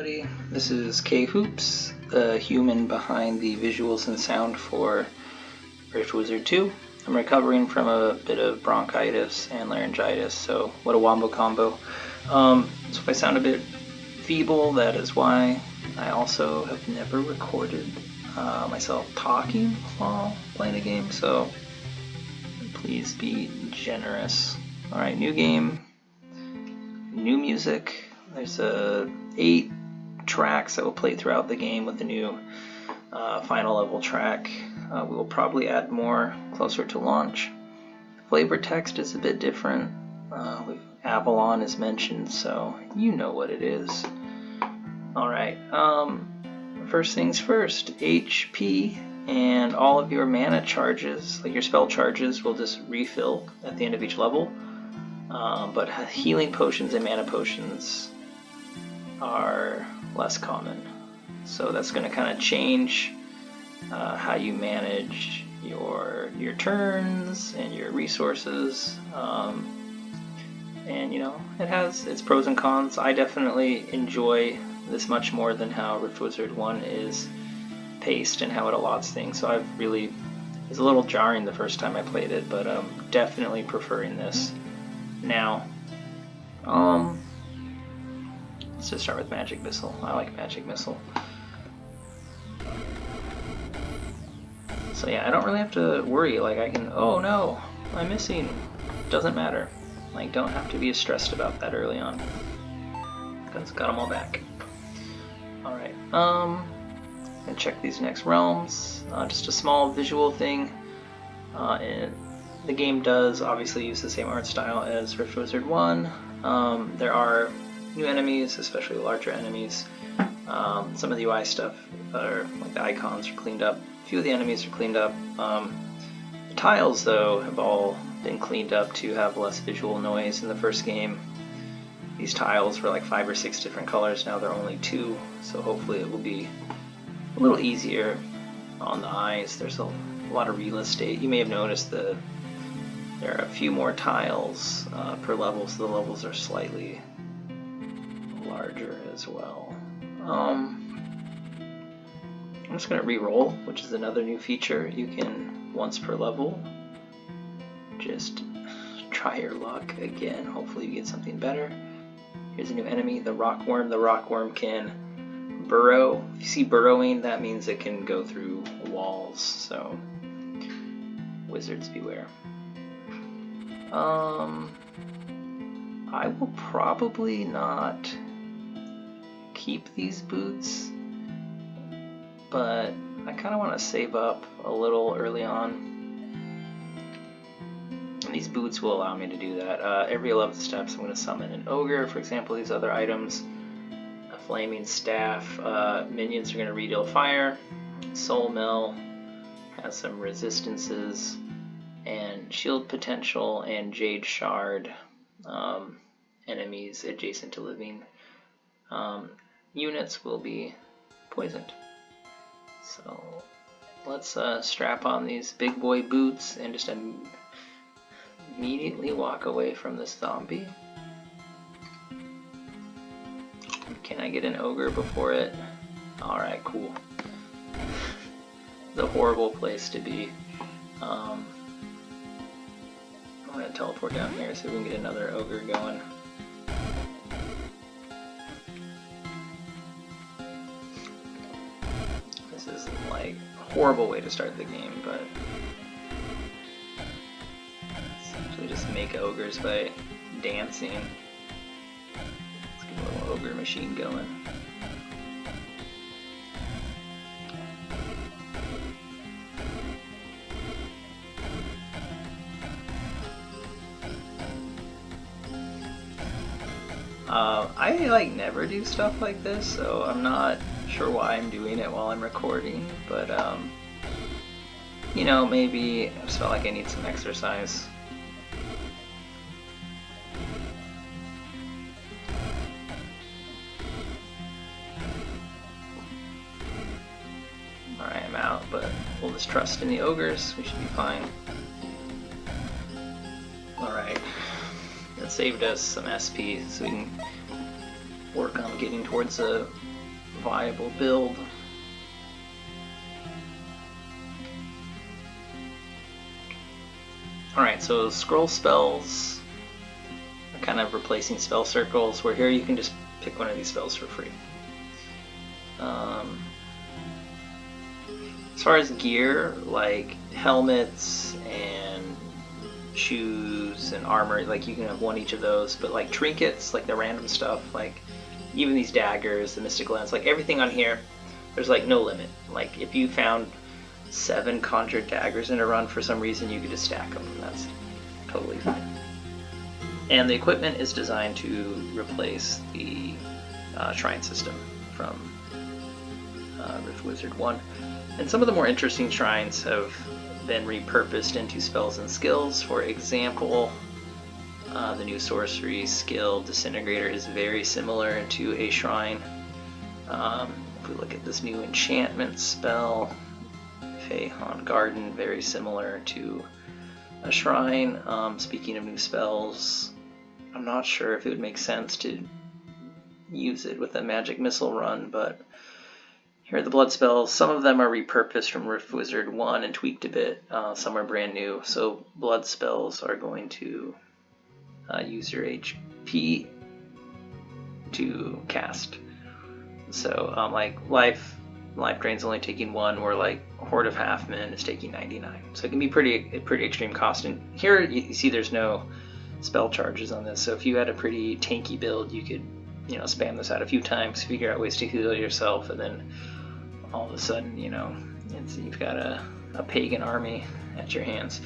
everybody. This is K Hoops, the human behind the visuals and sound for Rift Wizard 2. I'm recovering from a bit of bronchitis and laryngitis, so what a wombo combo. So if I sound a bit feeble, that is why. I also have never recorded myself talking while playing a game, so please be generous. Alright, new game, new music. There's 8 tracks that will play throughout the game with the new final level track. We will probably add more closer to launch. Flavor text is a bit different. Avalon is mentioned, so you know what it is. Alright, first things first, HP and all of your mana charges, like your spell charges, will just refill at the end of each level. But healing potions and mana potions are less common. So that's going to kind of change how you manage your turns and your resources. And you know, it has its pros and cons. I definitely enjoy this much more than how Rift Wizard 1 is paced and how it allots things. So it was a little jarring the first time I played it, but definitely preferring this now. Let's just start with Magic Missile. I like Magic Missile. So yeah, I don't really have to worry, like I can, oh no, I'm missing. Doesn't matter. Like, don't have to be stressed about that early on. Because got them all back. Alright, and check these next realms. Just a small visual thing. And the game does obviously use the same art style as Rift Wizard 1. There are new enemies, especially larger enemies. Some of the UI stuff, like the icons, are cleaned up. A few of the enemies are cleaned up. The tiles, though, have all been cleaned up to have less visual noise. In the first game, these tiles were like 5 or 6 different colors. Now they're only 2, so hopefully it will be a little easier on the eyes. There's a lot of real estate. You may have noticed there are a few more tiles per level, so the levels are slightly larger as well. I'm just going to re-roll, which is another new feature. You can, once per level, just try your luck again. Hopefully you get something better. Here's a new enemy, the rockworm. The rockworm can burrow. If you see burrowing, that means it can go through walls, so wizards beware. I will probably not keep these boots, but I kind of want to save up a little early on. And these boots will allow me to do that. Every 11 steps I'm going to summon an ogre. For example, these other items, a flaming staff, minions are going to redeal fire, soul mill has some resistances, and shield potential, and jade shard, enemies adjacent to living units will be poisoned. So let's strap on these big boy boots and just immediately walk away from this zombie. Can I get an ogre before it? Alright, cool. It's a horrible place to be. I'm going to teleport down here so we can get another ogre going. This is like a horrible way to start the game, but essentially just make ogres by dancing. Let's get a little ogre machine going. I like never do stuff like this, so I'm not sure why I'm doing it while I'm recording, but you know, maybe I just felt like I need some exercise. Alright, I'm out, but we'll just trust in the ogres, we should be fine. Alright, that saved us some SP, so we can work on getting towards a viable build. Alright, so scroll spells are kind of replacing spell circles, where here you can just pick one of these spells for free. As far as gear, like helmets and shoes and armor, like you can have one each of those, but like trinkets, like the random stuff, like even these daggers, the mystic lens, like everything on here, there's like no limit. Like if you found 7 conjured daggers in a run for some reason, you could just stack them, and that's totally fine. And the equipment is designed to replace the shrine system from Rift Wizard 1. And some of the more interesting shrines have been repurposed into spells and skills. For example, the new sorcery skill Disintegrator is very similar to a shrine. If we look at this new enchantment spell, Feihan Garden, very similar to a shrine. Speaking of new spells, I'm not sure if it would make sense to use it with a magic missile run, but here are the blood spells. Some of them are repurposed from Rift Wizard 1 and tweaked a bit. Some are brand new. So blood spells are going to use your HP to cast. So like life drain's only taking 1, where like Horde of Halfmen is taking 99. So it can be pretty extreme cost. And here you see there's no spell charges on this. So if you had a pretty tanky build, you could spam this out a few times, figure out ways to heal yourself, and then all of a sudden, you've got a pagan army at your hands.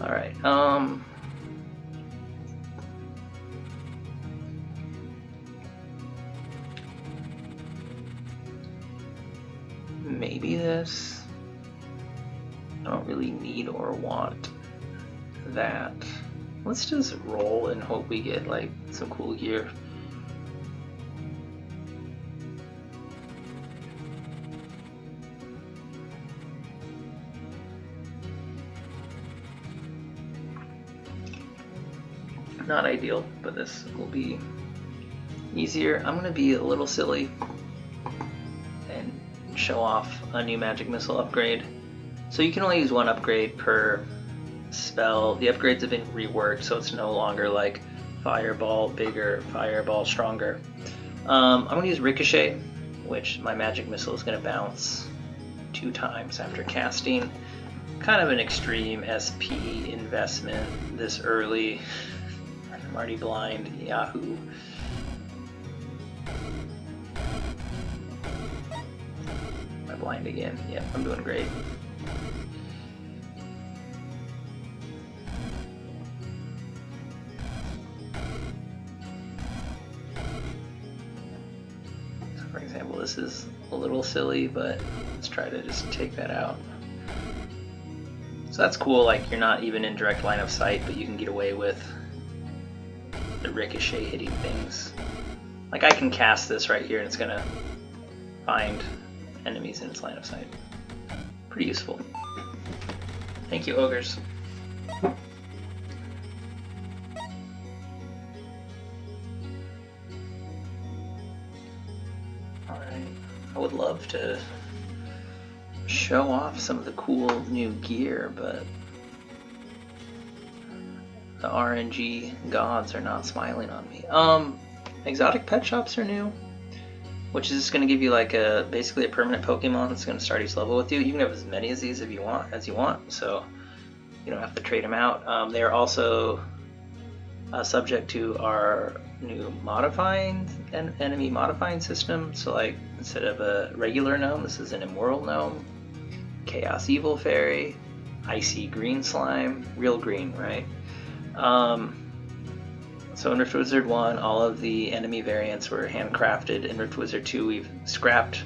All right. Maybe this. I don't really need or want that. Let's just roll and hope we get like some cool gear. Not ideal, but this will be easier. I'm going to be a little silly and show off a new magic missile upgrade. So you can only use 1 upgrade per spell. The upgrades have been reworked, so it's no longer like fireball bigger, fireball stronger. I'm going to use ricochet, which my magic missile is going to bounce 2 times after casting. Kind of an extreme SP investment this early. I'm already blind. Yahoo. Am I blind again? Yep, I'm doing great. So for example, this is a little silly, but let's try to just take that out. So that's cool, like you're not even in direct line of sight, but you can get away with the ricochet hitting things. Like I can cast this right here and it's gonna find enemies in its line of sight. Pretty useful. Thank you, ogres. Alright, I would love to show off some of the cool new gear, but the RNG gods are not smiling on me. Exotic pet shops are new, which is just going to give you like basically a permanent Pokemon that's going to start each level with you. You can have as many of these if you want, so you don't have to trade them out. They are also subject to our new enemy modifying system. So like instead of a regular gnome, this is an immoral gnome, chaos evil fairy, icy green slime, real green, right? So in Rift Wizard 1, all of the enemy variants were handcrafted. In Rift Wizard 2, we've scrapped,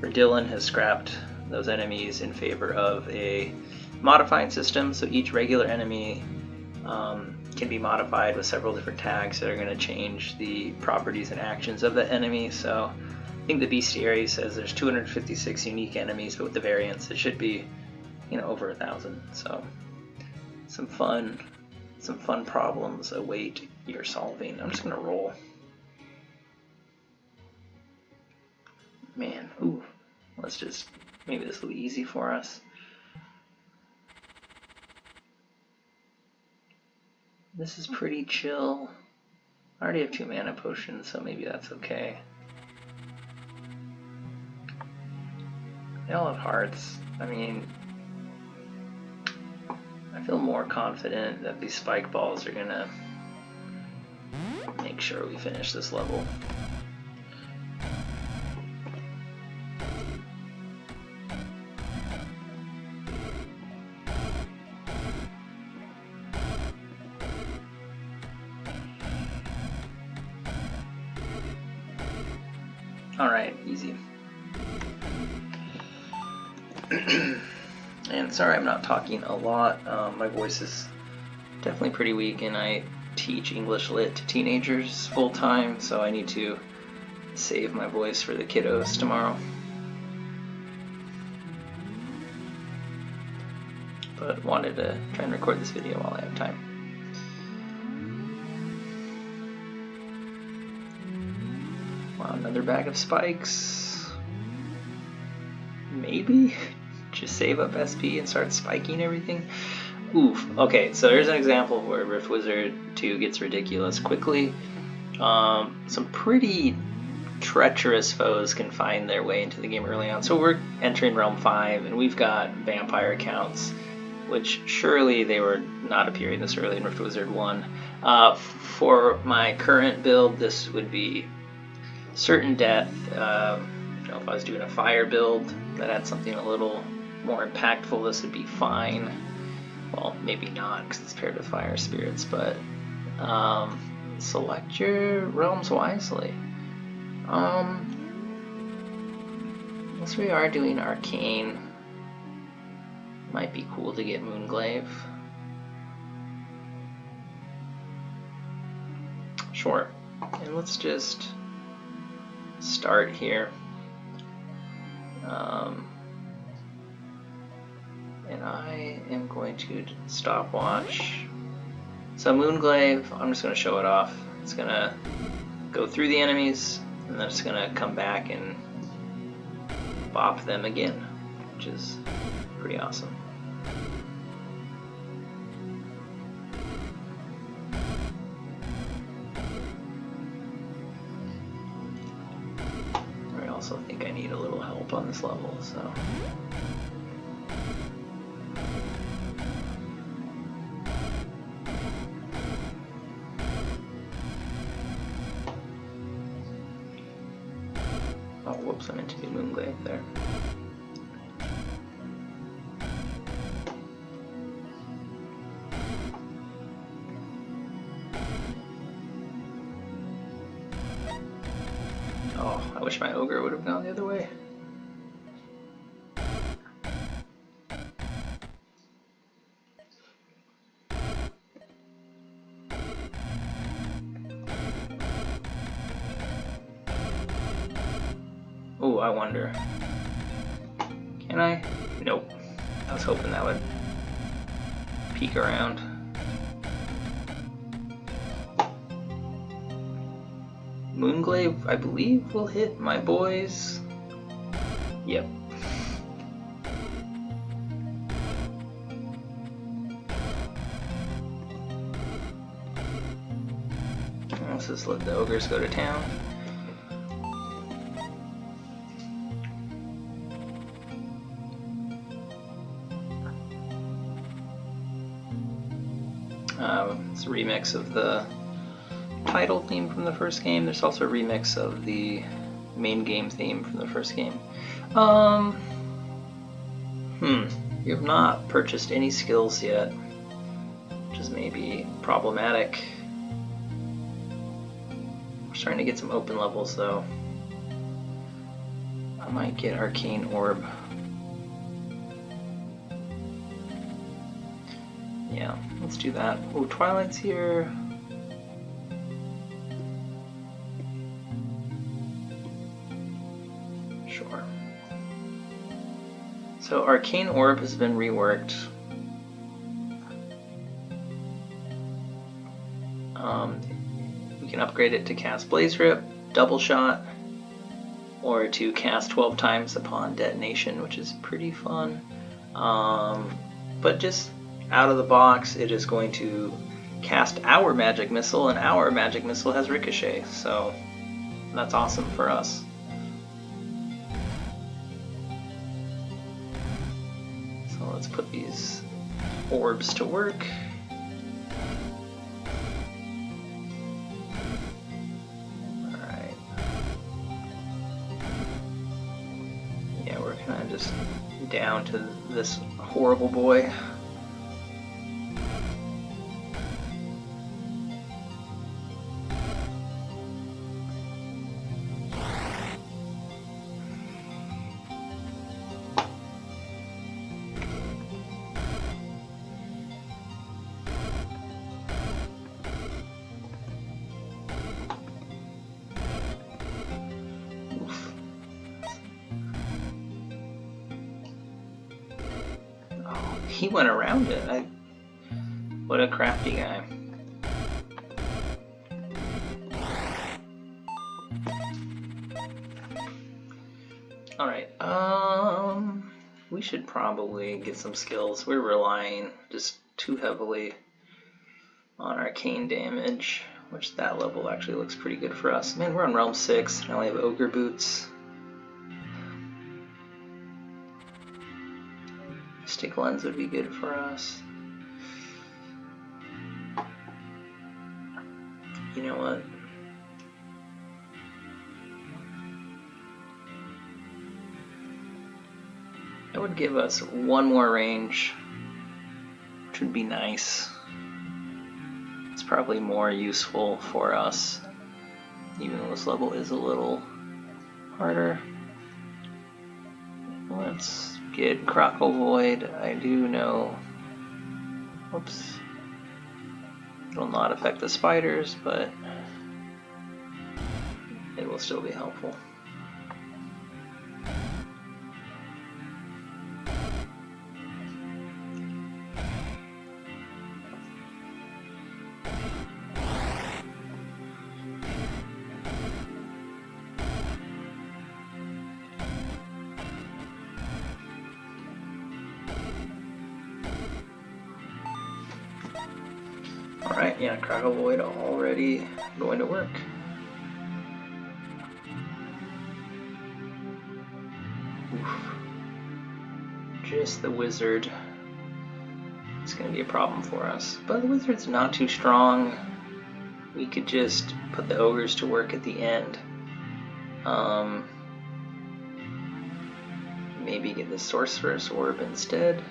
or Dylan has scrapped those enemies in favor of a modifying system. So each regular enemy can be modified with several different tags that are going to change the properties and actions of the enemy. So I think the bestiary says there's 256 unique enemies, but with the variants it should be, over 1,000. So some fun problems await your solving. I'm just gonna roll. Man, ooh. Let's just, maybe this will be easy for us. This is pretty chill. I already have 2 mana potions, so maybe that's okay. They all have hearts. I mean, I feel more confident that these spike balls are gonna make sure we finish this level. Alright, easy. And sorry I'm not talking a lot. My voice is definitely pretty weak, and I teach English Lit to teenagers full time, so I need to save my voice for the kiddos tomorrow. But wanted to try and record this video while I have time. Wow, another bag of spikes. Maybe? Just save up SP and start spiking everything? Oof. Okay, so here's an example where Rift Wizard 2 gets ridiculous quickly. Some pretty treacherous foes can find their way into the game early on. So we're entering Realm 5, and we've got vampire accounts, which surely they were not appearing this early in Rift Wizard 1. For my current build, this would be certain death. If I was doing a fire build that had something a little more impactful, this would be fine. Well, maybe not, because it's paired with fire spirits, but select your realms wisely. Unless we are doing Arcane, might be cool to get Moon Glaive. Sure. And let's just start here. And I am going to stopwatch. So Moon Glaive, I'm just going to show it off. It's going to go through the enemies, and then it's going to come back and bop them again, which is pretty awesome. I also think I need a little help on this level, so... Oh, whoops, I meant to do Moon Glaive there. Oh, I wish my ogre would have gone the other way. Oh, I wonder. Can I? Nope. I was hoping that would peek around. Moonglaive, I believe, will hit my boys. Yep. Let's just let the ogres go to town. It's a remix of the title theme from the first game. There's also a remix of the main game theme from the first game. You have not purchased any skills yet, which is maybe problematic. I'm just trying to get some open levels though. I might get Arcane Orb. Yeah, let's do that. Oh, Twilight's here. Sure. So Arcane Orb has been reworked. We can upgrade it to cast Blaze Rip, Double Shot, or to cast 12 times upon detonation, which is pretty fun. But just out of the box, it is going to cast our magic missile, and our magic missile has ricochet, so that's awesome for us. So let's put these orbs to work. Alright. Yeah, we're kind of just down to this horrible boy. He went around it. What a crafty guy. Alright, we should probably get some skills. We're relying just too heavily on arcane damage, which that level actually looks pretty good for us. Man, we're on Realm 6, and I only have Ogre Boots. Stick Lens would be good for us. You know what? That would give us one more range, which would be nice. It's probably more useful for us, even though this level is a little harder. Let's get Crockle Void. I do know, whoops, it'll not affect the spiders, but it will still be helpful. Alright, yeah, Crockle Void already going to work. Oof. Just the wizard. It's going to be a problem for us. But the wizard's not too strong. We could just put the ogres to work at the end. Maybe get the sorcerer's orb instead.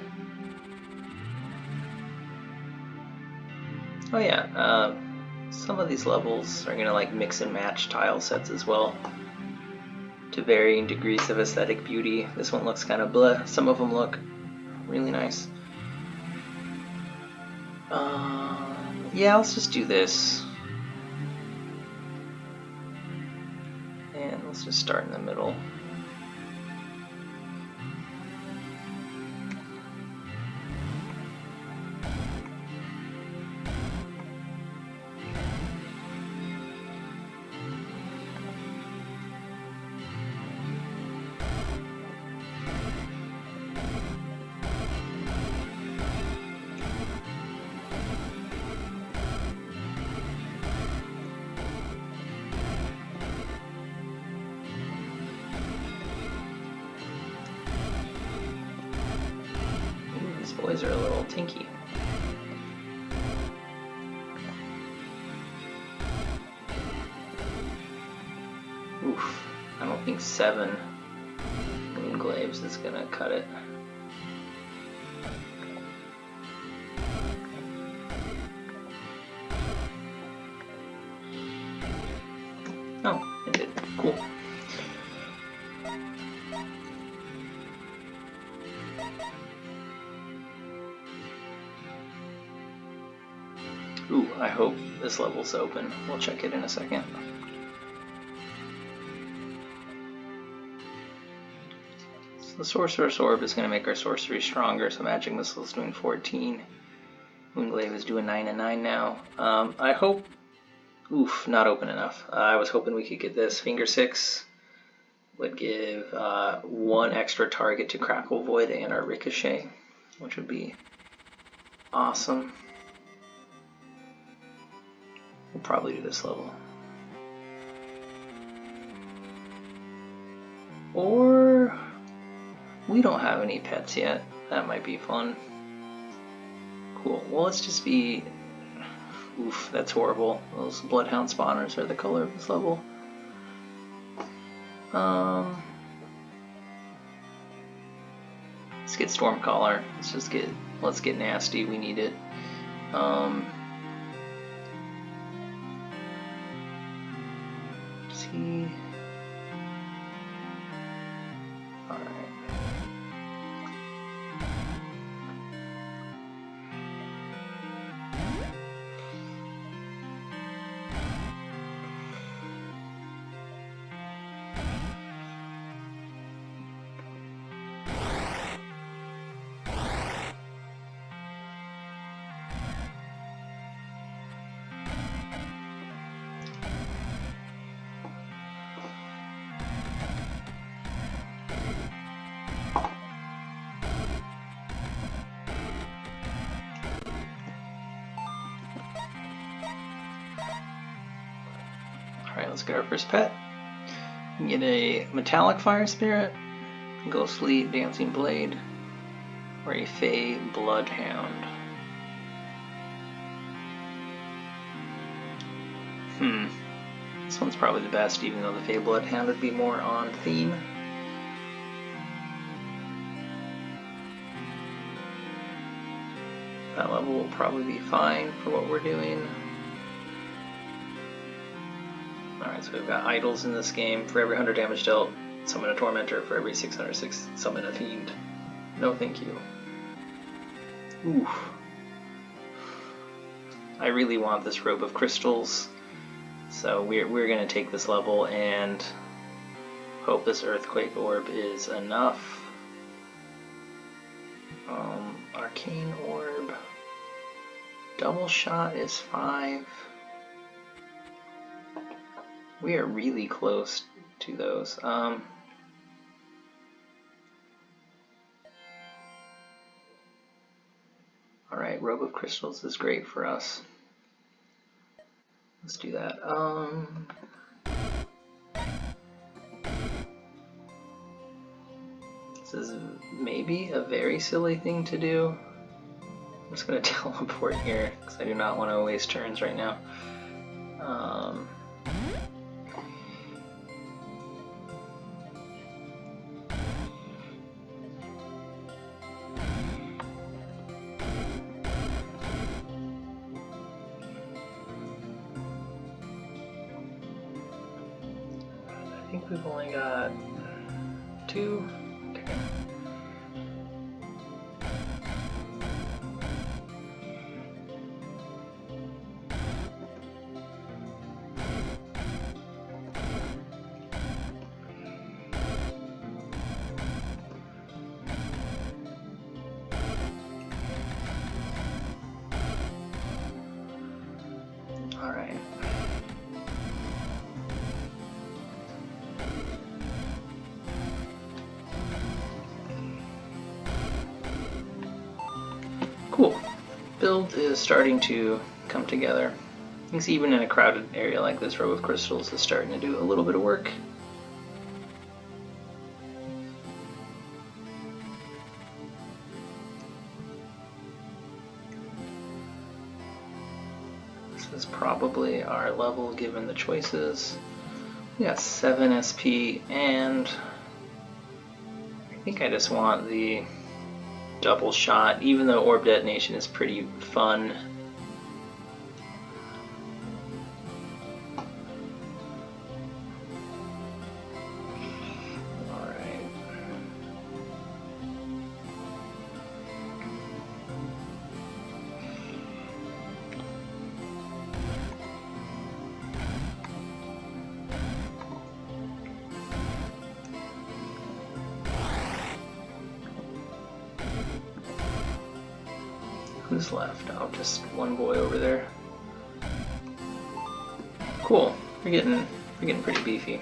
Oh yeah, some of these levels are gonna like mix and match tile sets as well, to varying degrees of aesthetic beauty. This one looks kind of bleh. Some of them look really nice. Yeah, let's just do this, and let's just start in the middle. Boys are a little tinky. Oof, I don't think 7 moon glaives is gonna cut it. Oh, it did. Cool. Ooh, I hope this level's open. We'll check it in a second. So the Sorcerer's Orb is going to make our sorcery stronger, so Magic Missile is doing 14. Moonglaive is doing 9 and 9 now. I hope... Oof, not open enough. I was hoping we could get this Finger 6 would give 1 extra target to Crackle, Void, and our Ricochet, which would be awesome. We'll probably do this level. Or we don't have any pets yet. That might be fun. Cool. Well, let's just be... Oof, that's horrible. Those Bloodhound spawners are the color of this level. Let's get Stormcaller. Let's get nasty. We need it. See. All right. Alright, let's get our first pet. We can get a Metallic Fire Spirit, Ghostly Dancing Blade, or a Fey Bloodhound. This one's probably the best, even though the Fey Bloodhound would be more on theme. That level will probably be fine for what we're doing. Alright, so we've got idols in this game. For every 100 damage dealt, summon a Tormentor. For every 606, summon a Fiend. No thank you. Oof. I really want this Robe of Crystals, so we're going to take this level and hope this Earthquake Orb is enough. Arcane Orb. Double Shot is 5. We are really close to those. Alright, Robe of Crystals is great for us. Let's do that. This is maybe a very silly thing to do. I'm just going to teleport here because I do not want to waste turns right now. I think we've only got 2. Okay. All right. Cool. Build is starting to come together. I think even in a crowded area like this, Robe of Crystals is starting to do a little bit of work. This is probably our level given the choices. We got 7 SP, and I think I just want the double shot, even though Orb Detonation is pretty fun. Alright. Who's left? Oh, just one boy over there. Cool. We're getting pretty beefy.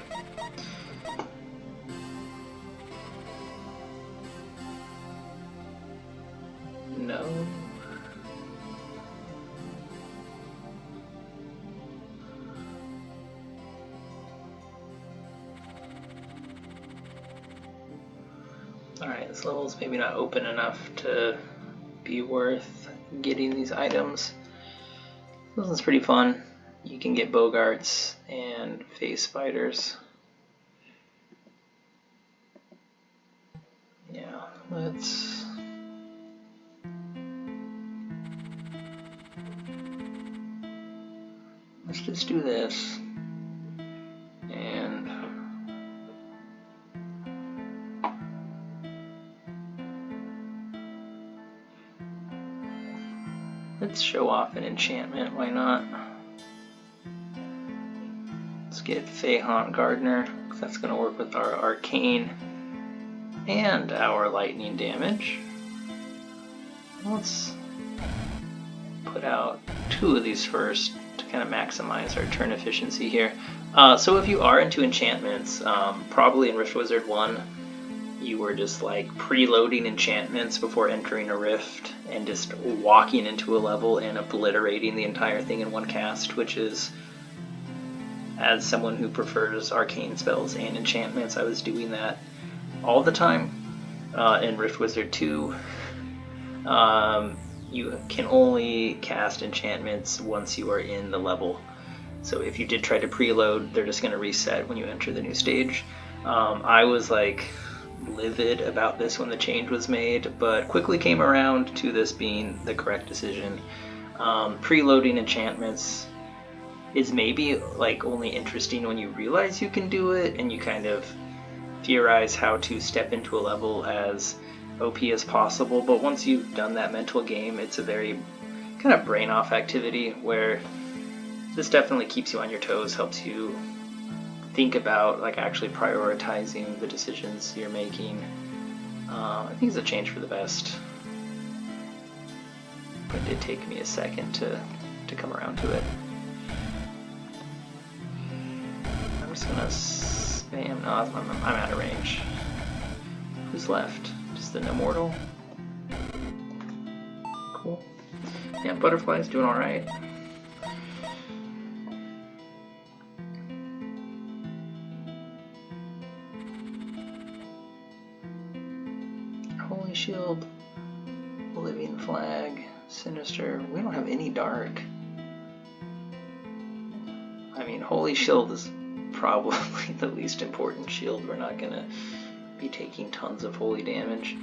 Alright, this level's maybe not open enough to be worth getting these items. This one's pretty fun. You can get bogarts and phase spiders. Yeah, let's just do this. And let's show off an enchantment, why not? Let's get Feyhaunt Gardener, because that's going to work with our Arcane and our lightning damage. Let's put out 2 of these first to kind of maximize our turn efficiency here. So if you are into enchantments, probably in Rift Wizard 1, you were just like preloading enchantments before entering a rift and just walking into a level and obliterating the entire thing in one cast, which is, as someone who prefers arcane spells and enchantments, I was doing that all the time. In Rift Wizard 2, you can only cast enchantments once you are in the level. So if you did try to preload, they're just going to reset when you enter the new stage. I was like livid about this when the change was made, but quickly came around to this being the correct decision. Preloading enchantments is maybe like only interesting when you realize you can do it and you kind of theorize how to step into a level as OP as possible, but once you've done that mental game, it's a very kind of brain off activity where this definitely keeps you on your toes, helps you think about like actually prioritizing the decisions you're making. I think it's a change for the best, but it did take me a second to come around to it. I'm just gonna spam. No, I'm out of range. Who's left? Just an immortal. Cool. Yeah, butterfly's doing all right. Holy Shield, Living Flag, Sinister. We don't have any dark. I mean, Holy Shield is probably the least important shield. We're not gonna be taking tons of holy damage.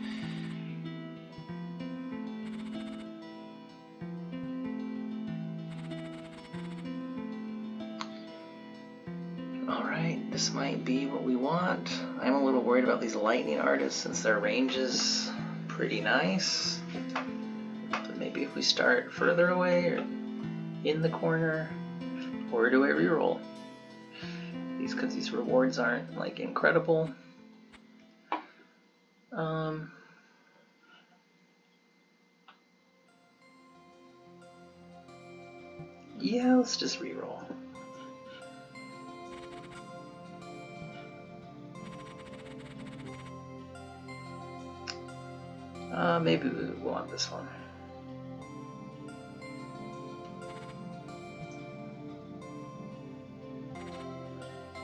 Alright, this might be what we want. I'm a little worried about these lightning artists since their range is pretty nice. But maybe if we start further away or in the corner, or do I reroll? Because these rewards aren't like incredible. Yeah, let's just reroll. Maybe we want this one.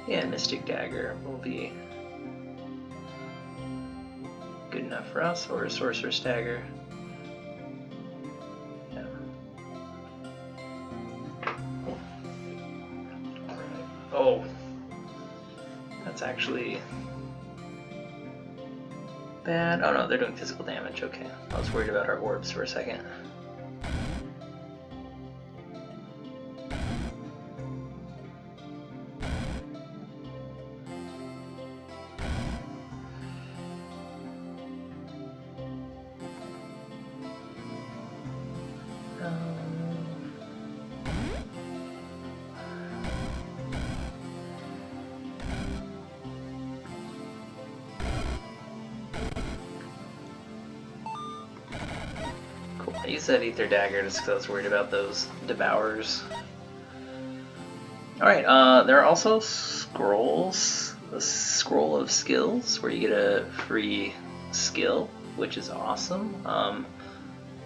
Yeah, Mystic Dagger will be good enough for us, or a Sorcerer's Dagger. Yeah. Alright. Oh, that's actually bad. Oh no, they're doing physical damage. Okay, I was worried about our orbs for a second. I used that Ether Dagger just because I was worried about those Devourers. Alright, there are also scrolls. The Scroll of Skills, where you get a free skill, which is awesome. I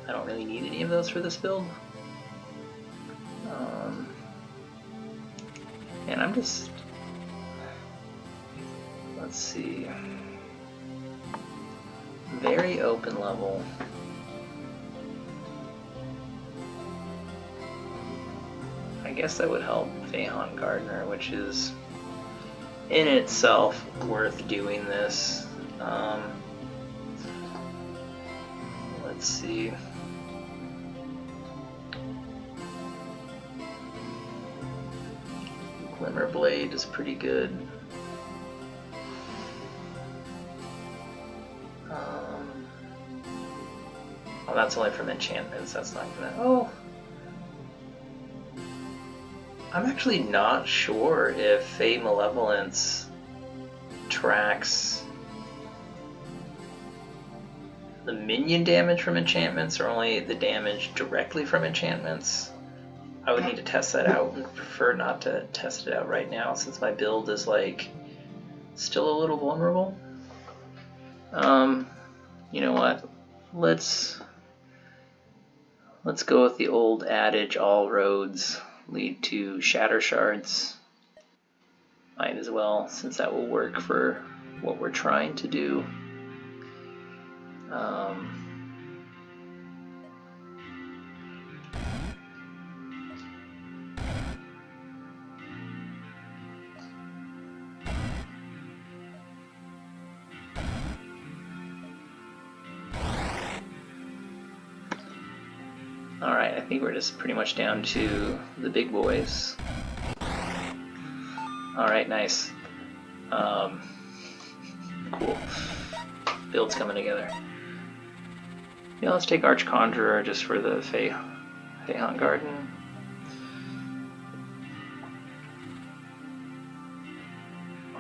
don't really need any of those for this build. And I'm just... Let's see... Very open level. I guess that would help Feyhaunt Gardener, which is in itself worth doing this. Let's see. Glimmerblade is pretty good. Well, that's only from enchantments. That's not gonna. Oh, I'm actually not sure if Fey Malevolence tracks the minion damage from enchantments or only the damage directly from enchantments. I would need to test that out and prefer not to test it out right now since my build is like still a little vulnerable. You know what? Let's go with the old adage, all roads lead to shatter shards. Might as well, since that will work for what we're trying to do. Alright, I think we're just pretty much down to the big boys. Alright, nice. Cool. Build's coming together. Yeah, let's take Archconjurer just for the Feyhaunt Garden.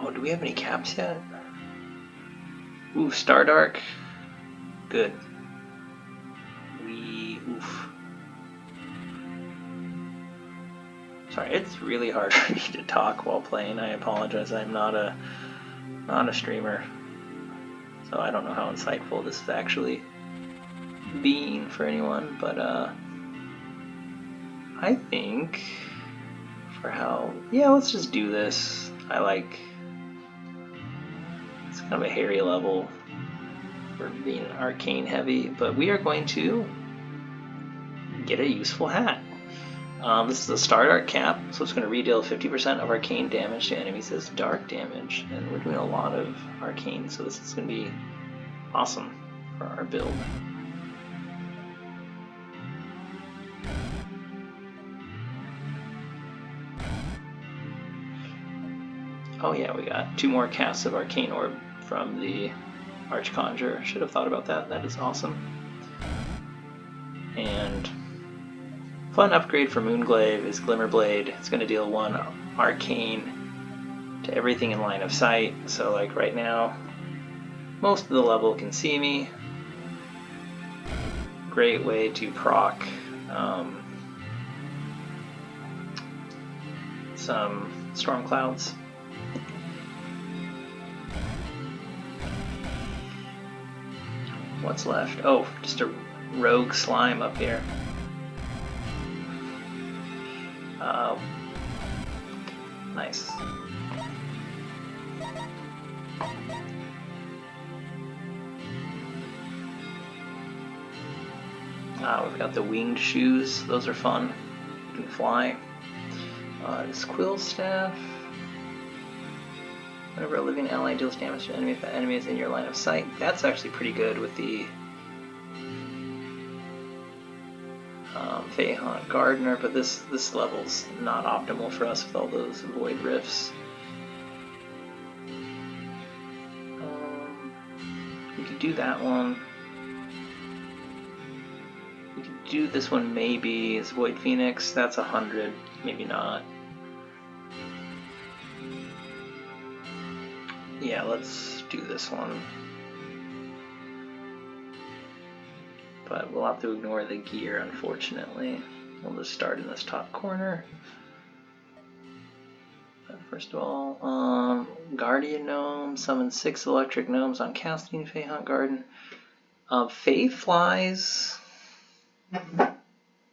Oh, do we have any caps yet? Ooh, Stardark. Good. Oof. Sorry, it's really hard for me to talk while playing. I apologize. I'm not a streamer, so I don't know how insightful this is actually being for anyone. But I think for how, yeah, let's just do this. I like. It's kind of a hairy level for being arcane heavy, but we are going to get a useful hat. This is a Stardark cap, so it's going to redeal 50% of arcane damage to enemies as dark damage, and we're doing a lot of arcane, so this is going to be awesome for our build. Oh yeah, we got 2 more casts of Arcane Orb from the Archconjurer. Should have thought about that. That is awesome. And fun upgrade for Moonglaive is Glimmerblade. It's going to deal 1 Arcane to everything in line of sight. So like right now, most of the level can see me. Great way to proc some storm clouds. What's left? Oh, just a rogue slime up here. Nice. We've got the winged shoes. Those are fun. You can fly. This quill staff. Whenever a living ally deals damage to an enemy, if the enemy is in your line of sight. That's actually pretty good with the Feyhaunt Gardener, but this level's not optimal for us with all those void rifts. We could do that one. We could do this one maybe as Void Phoenix. That's 100, maybe not. Yeah, let's do this one. But we'll have to ignore the gear, unfortunately. We'll just start in this top corner. First of all, Guardian Gnome, summon 6 electric gnomes on casting Feyhaunt Garden. Fey Flies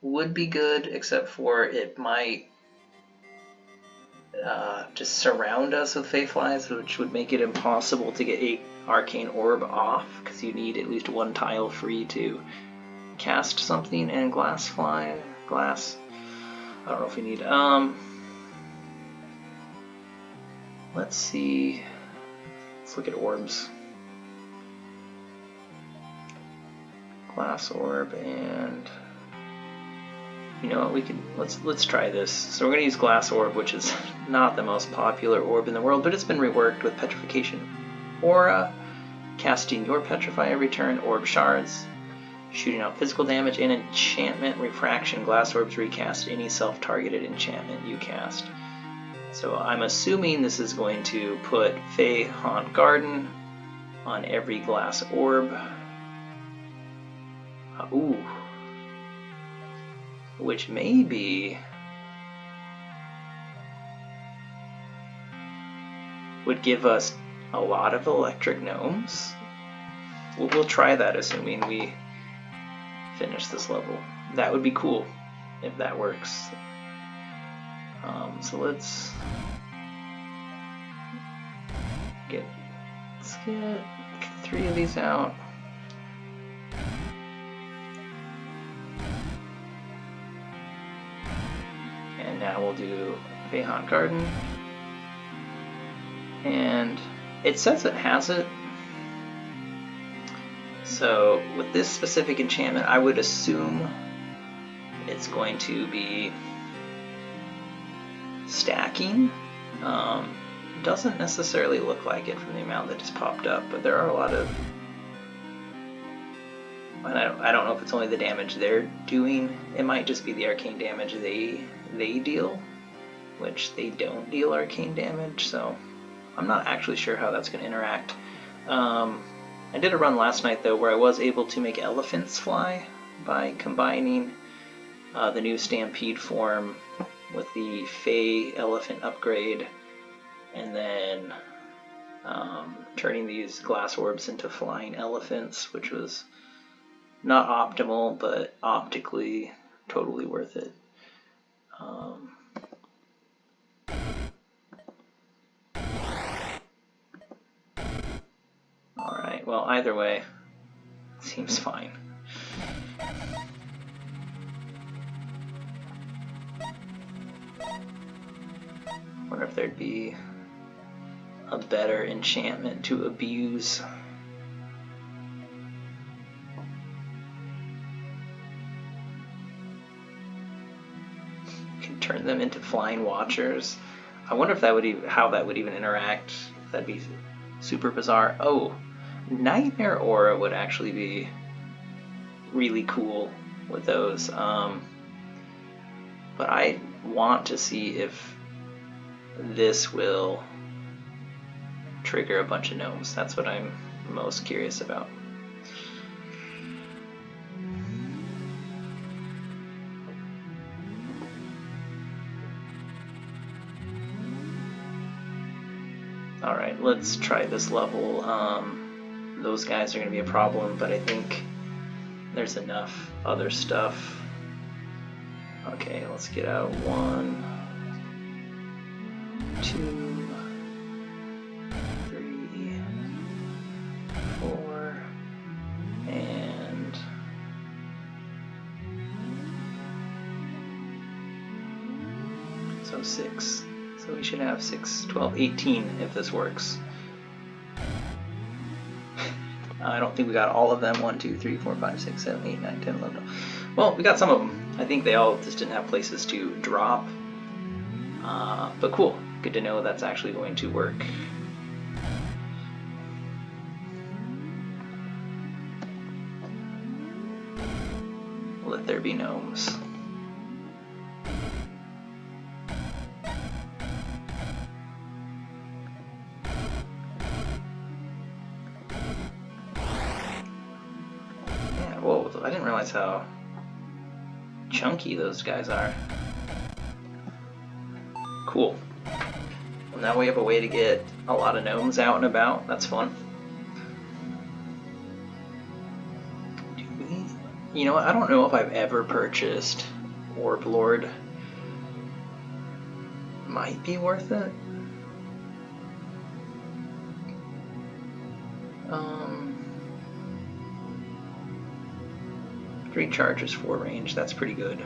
would be good, except for it might just surround us with Fey Flies, which would make it impossible to get a Arcane Orb off, because you need at least one tile free to cast something. And glass, I don't know if we need, let's see, let's look at orbs. Glass orb, and you know what, we can, let's try this. So we're going to use glass orb, which is not the most popular orb in the world, but it's been reworked with petrification aura, casting your petrify every turn, orb shards, shooting out physical damage, and enchantment refraction. Glass orbs recast any self-targeted enchantment you cast. So I'm assuming this is going to put Fey Haunt Garden on every glass orb. Ooh. Which maybe would give us a lot of electric gnomes. We'll try that, assuming we finish this level. That would be cool if that works. So let's get 3 of these out. And now we'll do Fey Haunt Garden. And it says it has it. So with this specific enchantment, I would assume it's going to be stacking. Doesn't necessarily look like it from the amount that just popped up, but there are a lot of, and I don't know if it's only the damage they're doing. It might just be the arcane damage they deal, which they don't deal arcane damage, so I'm not actually sure how that's going to interact. I did a run last night though where I was able to make elephants fly by combining the new Stampede form with the Fey Elephant upgrade, and then turning these glass orbs into flying elephants, which was not optimal, but optically totally worth it. Alright, well, either way, seems fine. Wonder if there'd be a better enchantment to abuse. You can turn them into flying watchers. I wonder if that would how that would even interact. That'd be super bizarre. Oh, Nightmare Aura would actually be really cool with those. But I want to see if this will trigger a bunch of gnomes. That's what I'm most curious about. Alright, let's try this level. Those guys are going to be a problem, but I think there's enough other stuff. Okay, let's get out 1, 2, 3, 4, and so 6. So we should have 6, 12, 18 if this works. I don't think we got all of them. 1, 2, 3, 4, 5, 6, 7, 8, 9, 10, 11. Well, we got some of them. I think they all just didn't have places to drop. But cool. Good to know that's actually going to work. Let there be gnomes. Whoa, I didn't realize how chunky those guys are. Cool. Well, now we have a way to get a lot of gnomes out and about. That's fun. You know what? I don't know if I've ever purchased Orb Lord. might be worth it. 3 charges, 4 range, that's pretty good.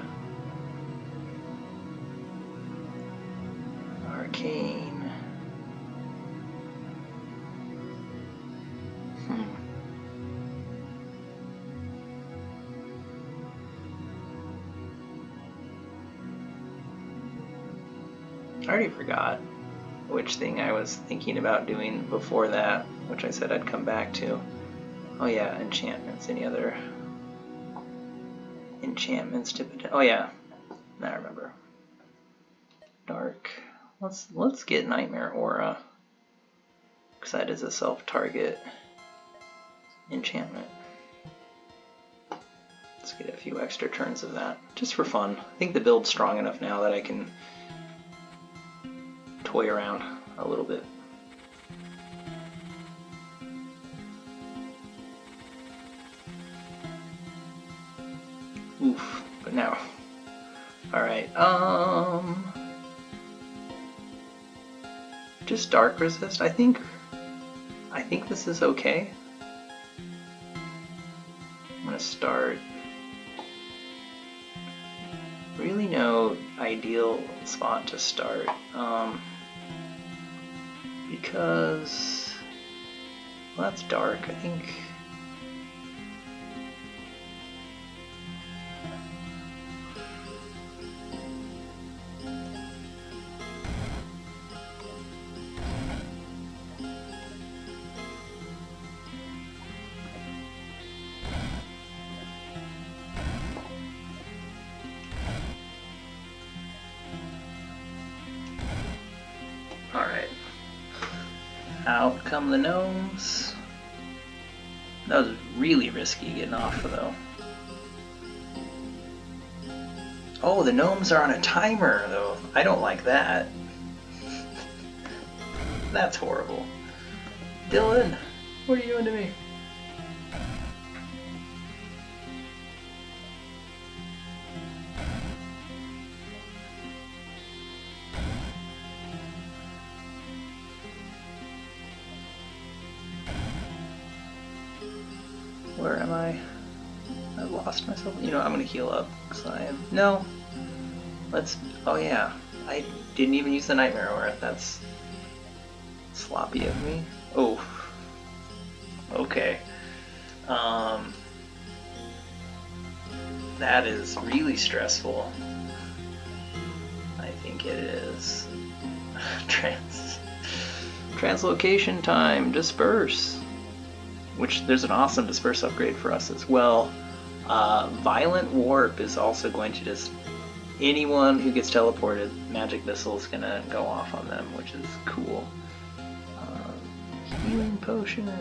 Arcane. I already forgot which thing I was thinking about doing before that, which I said I'd come back to. Oh yeah, enchantments. Any other enchantments to potential? Oh yeah, now I remember. Dark. Let's get Nightmare Aura, because that is a self-target enchantment. Let's get a few extra turns of that, just for fun. I think the build's strong enough now that I can toy around a little bit. Oof, but now. Alright, just dark resist. I think this is okay. I'm gonna start. Really no ideal spot to start. Because, well, that's dark, I think. Alright. Out come the gnomes. That was really risky getting off though. Oh, the gnomes are on a timer though. I don't like that. That's horrible. Dylan, what are you doing to me? Where am I? I lost myself. You know, I'm gonna heal up because I am. No. Let's. Oh yeah, I didn't even use the Nightmare Aura. That's sloppy of me. Oh. Okay. That is really stressful. I think it is. Translocation time. Disperse. Which there's an awesome disperse upgrade for us as well. Violent Warp is also going to just, anyone who gets teleported, magic missile is gonna go off on them, which is cool. Healing potion.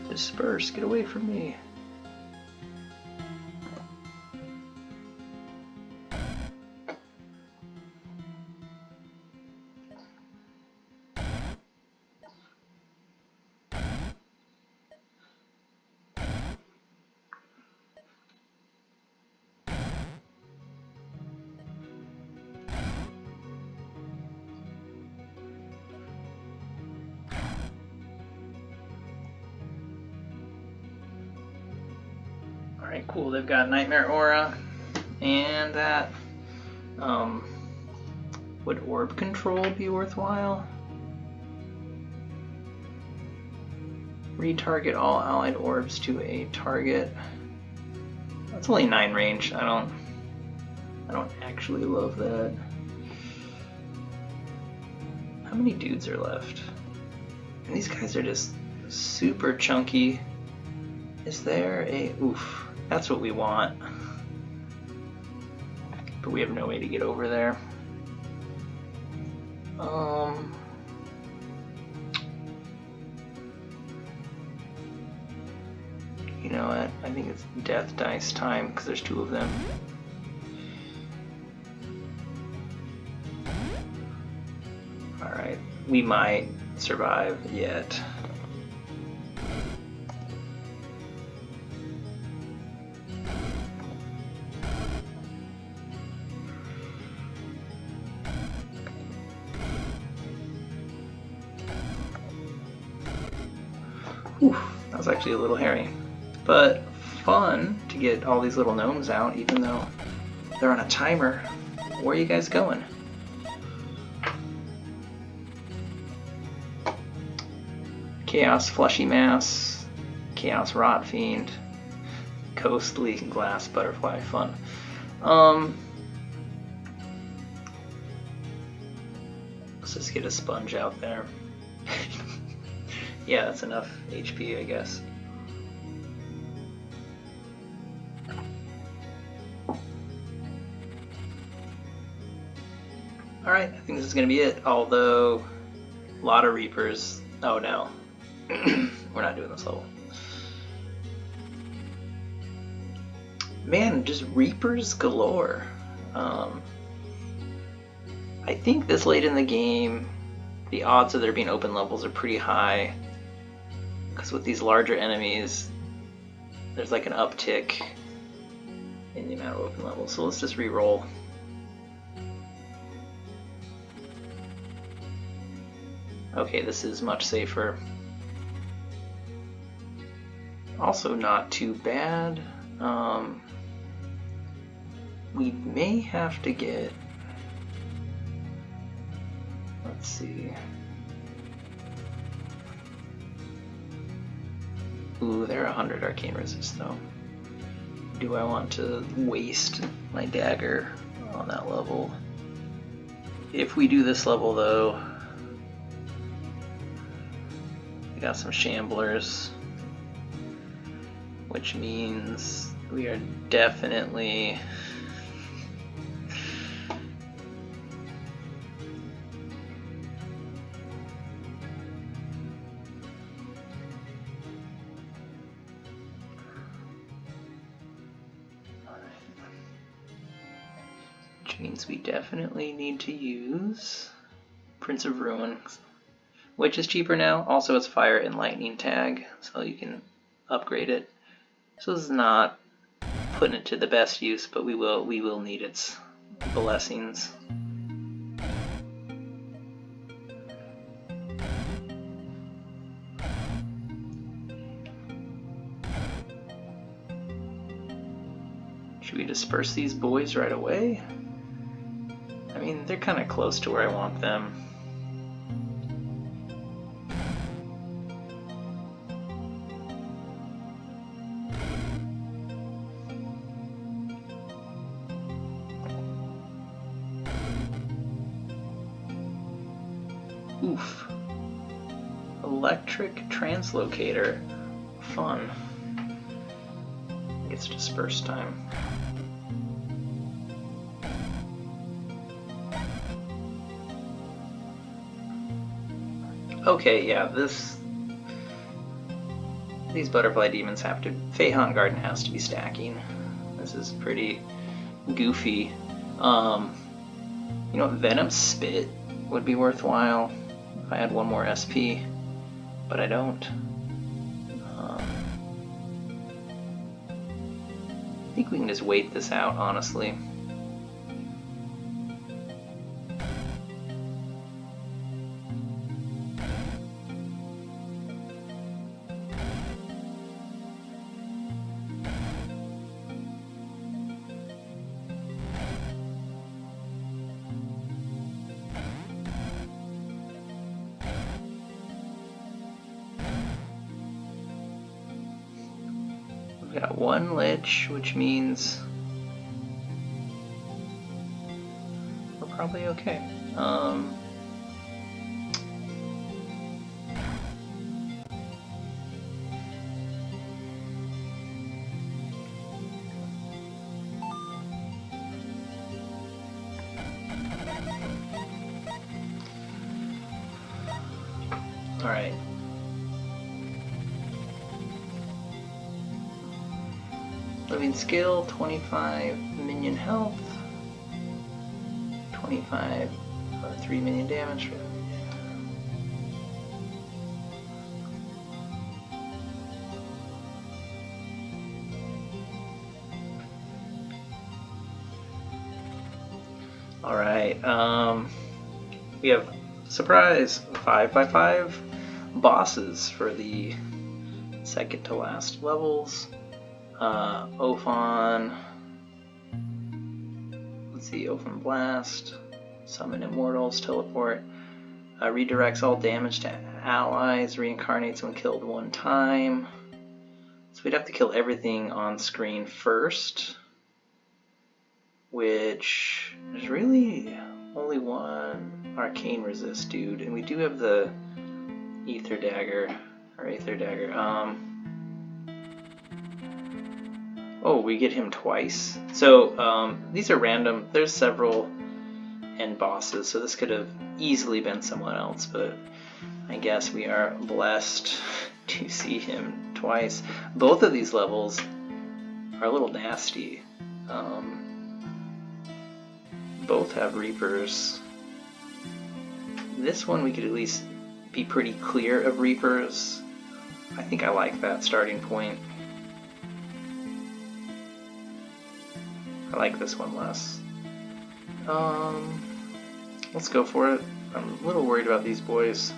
Disperse, get away from me. Alright, cool. They've got Nightmare Aura, and that. Would orb control be worthwhile? Retarget all allied orbs to a target. That's only 9 range. I don't actually love that. How many dudes are left? And these guys are just super chunky. Is there a... Oof. That's what we want. But we have no way to get over there. You know what? I think it's death dice time because there's 2 of them. Alright, we might survive yet. Whew, that was actually a little hairy. But fun to get all these little gnomes out, even though they're on a timer. Where are you guys going? Chaos Fleshy Mass, Chaos Rot Fiend, Ghostly Glass Butterfly. Fun. Let's just get a sponge out there. Yeah, that's enough HP, I guess. Alright, I think this is going to be it, although a lot of Reapers. Oh no, we're not doing this level. Man, just Reapers galore. I think this late in the game, the odds of there being open levels are pretty high, because with these larger enemies, there's like an uptick in the amount of open levels. So let's just re-roll. Okay, this is much safer. Also not too bad. We may have to get... Let's see. Ooh, they're 100 arcane resist though. Do I want to waste my dagger on that level? If we do this level though, we got some shamblers, which means we are definitely need to use Prince of Ruin, which is cheaper now. Also, it's fire and lightning tag, so you can upgrade it. So this is not putting it to the best use, but we will need its blessings. Should we disperse these boys right away? I mean, they're kind of close to where I want them. Oof. Electric translocator. Fun. It's disperse time. Okay, yeah, these butterfly demons have to... Feyhaunt Garden has to be stacking. This is pretty goofy. You know, Venom Spit would be worthwhile if I had one more SP, but I don't. I think we can just wait this out, honestly. We've got one lich, which means we're probably okay. All right. Living skill, 25 minion health, 25 3 minion damage. All right. We have surprise 5x5 bosses for the second to last levels. Ophon. Let's see, Open Blast, Summon Immortals, Teleport, redirects all damage to allies, reincarnates when killed one time. So we'd have to kill everything on screen first, which there's really only one Arcane Resist dude, and we do have the Aether Dagger. Oh, we get him twice. So these are random. There's several end bosses, so this could have easily been someone else, but I guess we are blessed to see him twice. Both of these levels are a little nasty. Both have Reapers. This one we could at least be pretty clear of Reapers. I think I like that starting point. I like this one less. Let's go for it. I'm a little worried about these boys.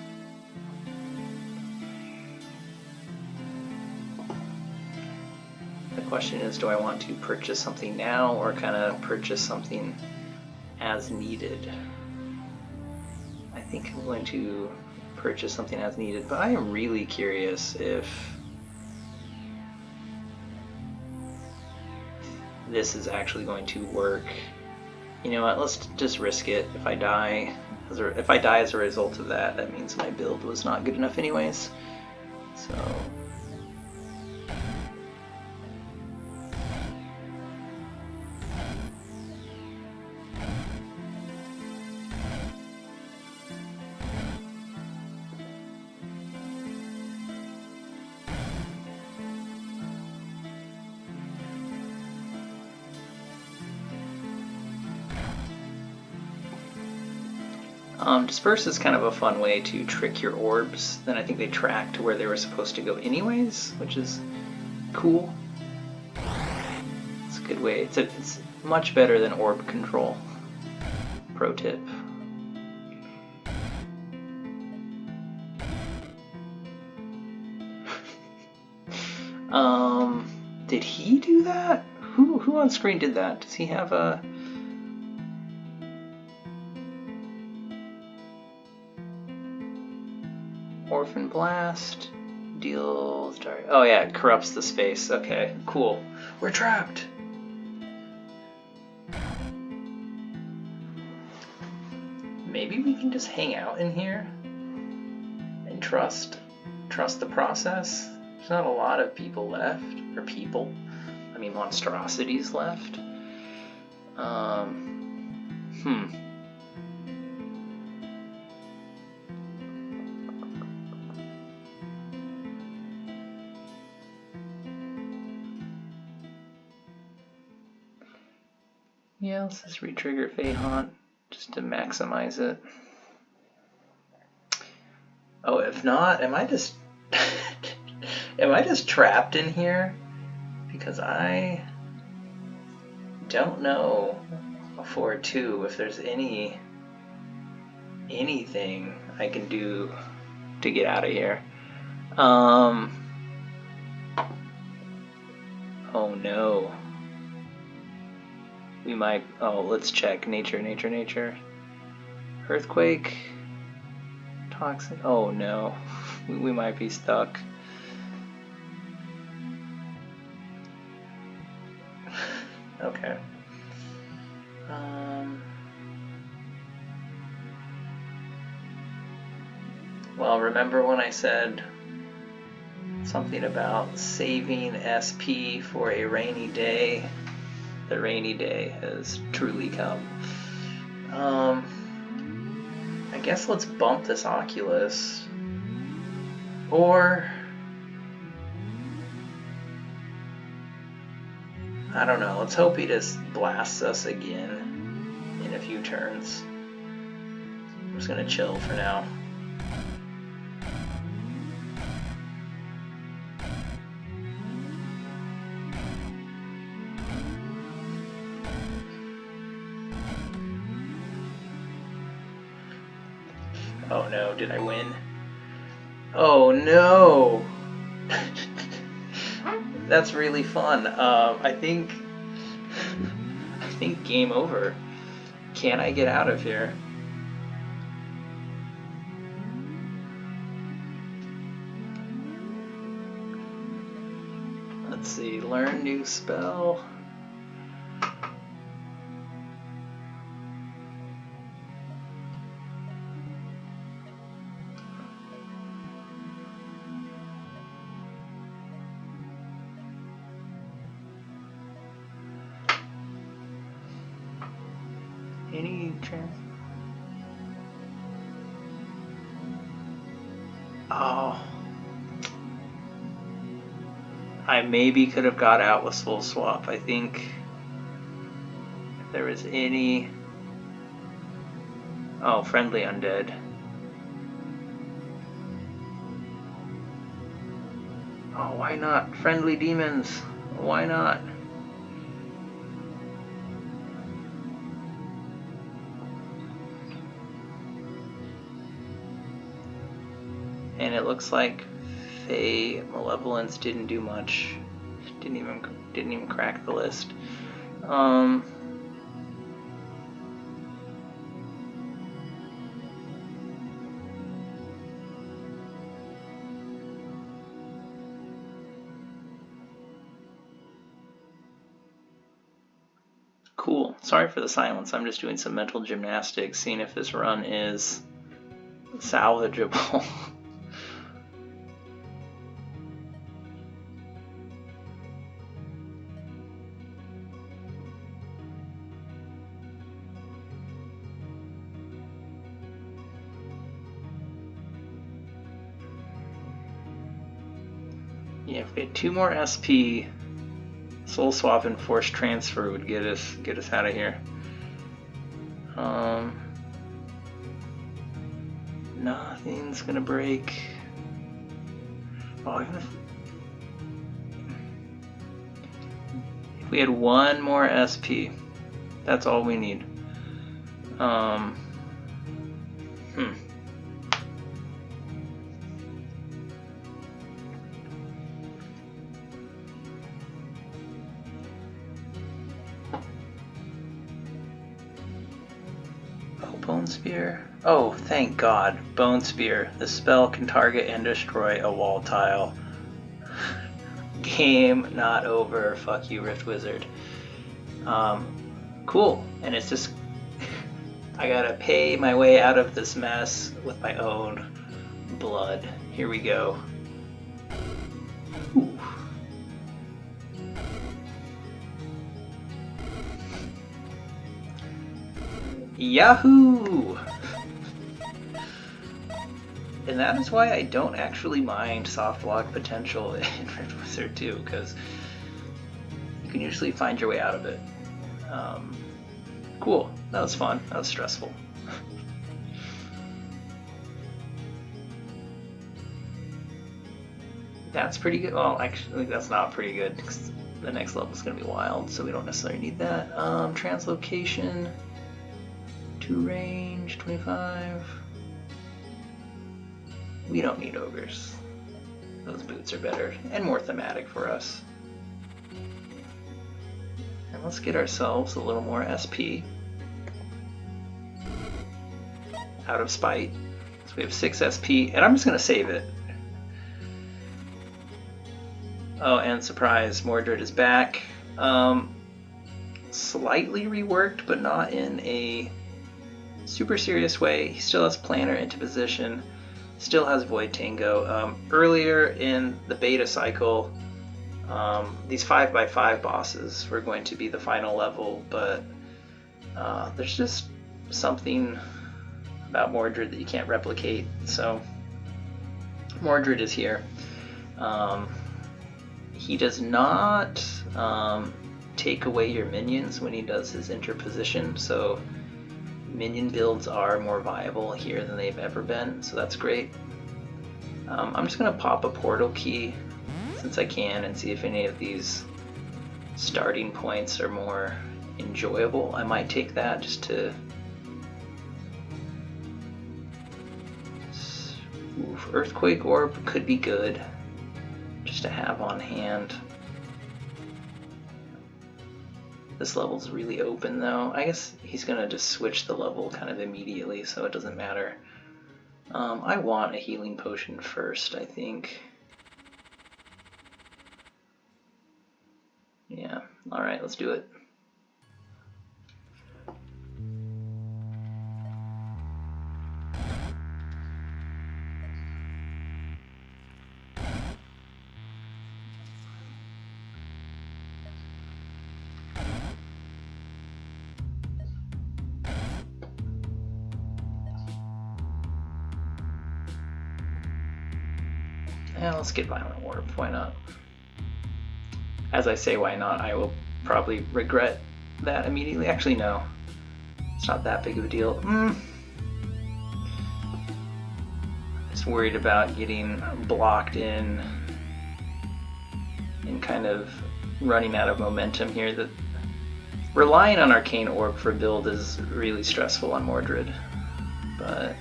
The question is, do I want to purchase something now or kind of purchase something as needed? I think I'm going to purchase something as needed, but I am really curious if this is actually going to work. You know what, let's just risk it. If I die as a result of that, that means my build was not good enough anyways. So Disperse is kind of a fun way to trick your orbs. Then I think they track to where they were supposed to go anyways, which is cool. It's a good way. It's much better than orb control. Pro tip. Did he do that? Who on screen did that? Does he have a... Orphan Blast deals... Oh yeah, it corrupts the space. Okay, cool. We're trapped! Maybe we can just hang out in here and trust the process. There's not a lot of people left. Or people. I mean monstrosities left. Yeah, let's just re-trigger Fey Haunt just to maximize it. Oh, if not, am I just trapped in here? Because I don't know for two if there's anything I can do to get out of here. Oh no. We might... Oh, let's check. Nature. Earthquake. Toxic. Oh no. We might be stuck. Okay. Well, remember when I said something about saving SP for a rainy day? The rainy day has truly come. I guess let's bump this Oculus. Or... I don't know, let's hope he just blasts us again in a few turns. I'm just gonna chill for now. Oh no, did I win? Oh no! That's really fun. I think game over. Can I get out of here? Let's see. Learn new spell. Any chance? Oh. I maybe could have got out with Soul Swap. I think if there was any... Oh, friendly undead. Oh, why not? Friendly demons. Why not? And it looks like Fey Malevolence didn't do much. Didn't even crack the list. Cool. Sorry for the silence. I'm just doing some mental gymnastics, seeing if this run is salvageable. Yeah, if we had 2 more SP, Soul Swap and Forced Transfer would get us out of here. Nothing's gonna break. Oh, even if we had 1 more SP, that's all we need. Bone Spear. Oh, thank God. Bone Spear. The spell can target and destroy a wall tile. Game not over. Fuck you, Rift Wizard. Cool. And it's just... I gotta pay my way out of this mess with my own blood. Here we go. Ooh. Yahoo! And that is why I don't actually mind soft lock potential in Rift Wizard 2, because you can usually find your way out of it. Cool. That was fun. That was stressful. That's pretty good. Well, actually, that's not pretty good, because the next level is going to be wild, so we don't necessarily need that. Translocation. 2 range, 25. We don't need ogres. Those boots are better and more thematic for us. And let's get ourselves a little more SP. Out of spite. So we have 6 SP, and I'm just going to save it. Oh, and surprise, Mordred is back. Slightly reworked, but not in a super serious way. He still has Planner into position, still has Void Tango. Earlier in the beta cycle, these 5x5 bosses were going to be the final level, but there's just something about Mordred that you can't replicate, so Mordred is here. He does not take away your minions when he does his interposition, so minion builds are more viable here than they've ever been, so that's great. I'm just going to pop a portal key since I can and see if any of these starting points are more enjoyable. I might take that just to... Oof, Earthquake Orb could be good just to have on hand. This level's really open though. I guess he's gonna just switch the level kind of immediately, so it doesn't matter. I want a healing potion first, I think. Yeah, alright, let's do it. Yeah, let's get Violent Warp, why not? As I say, why not? I will probably regret that immediately. Actually, no. It's not that big of a deal. Just worried about getting blocked in and kind of running out of momentum here. That relying on Arcane Orb for build is really stressful on Mordred. But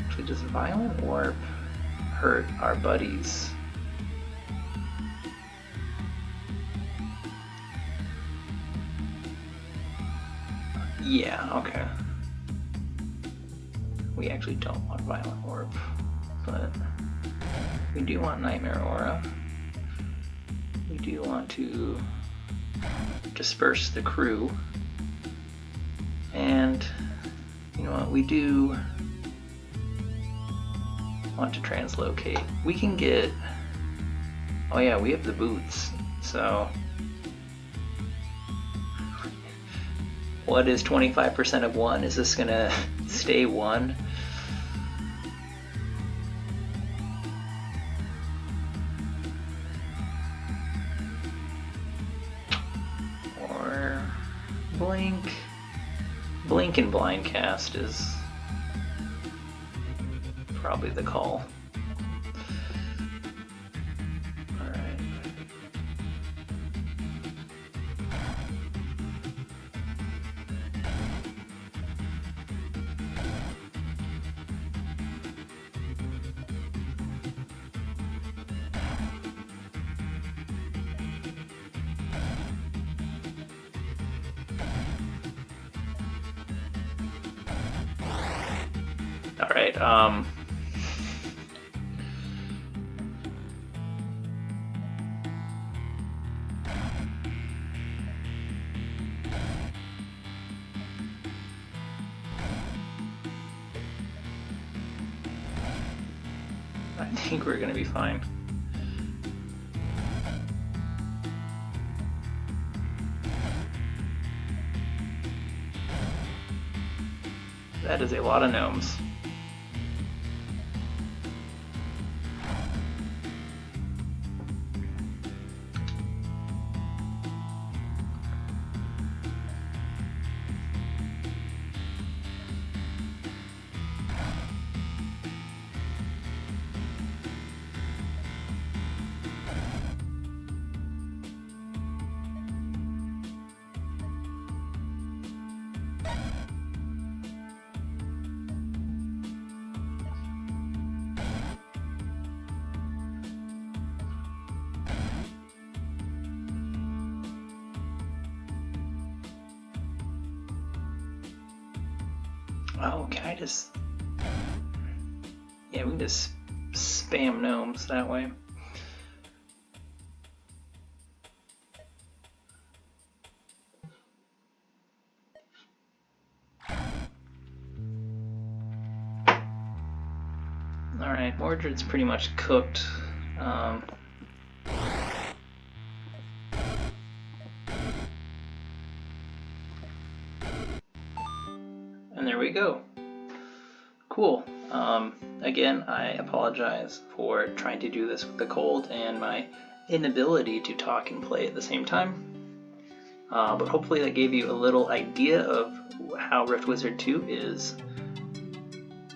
actually, does Violent Orb hurt our buddies? Yeah, okay. We actually don't want Violent Orb, but we do want Nightmare Aura. We do want to disperse the crew. And you know what, we do want to translocate. We can get, oh yeah, we have the boots, so what is 25% of 1? Is this gonna stay 1? Or blink? Blink and blind cast is probably the call. Alright. Alright, I think we're gonna be fine. That is a lot of gnomes. Oh, can I just... Yeah, we can just spam gnomes that way. Alright, Mordred's pretty much cooked. And there we go. Cool. Again, I apologize for trying to do this with the cold and my inability to talk and play at the same time. But hopefully that gave you a little idea of how Rift Wizard 2 is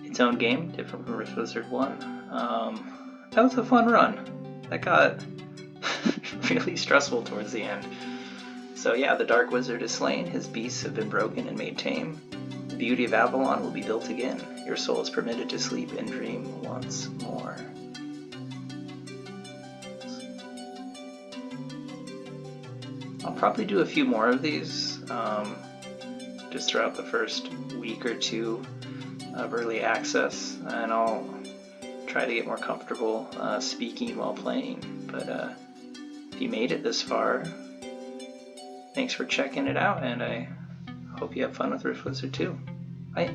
its own game, different from Rift Wizard 1. That was a fun run. That got really stressful towards the end. So yeah, the Dark Wizard is slain, his beasts have been broken and made tame. The beauty of Avalon will be built again. Your soul is permitted to sleep and dream once more. I'll probably do a few more of these just throughout the first week or two of early access, and I'll try to get more comfortable speaking while playing. But if you made it this far, thanks for checking it out, and I hope you have fun with Rift Wizard 2. Bye!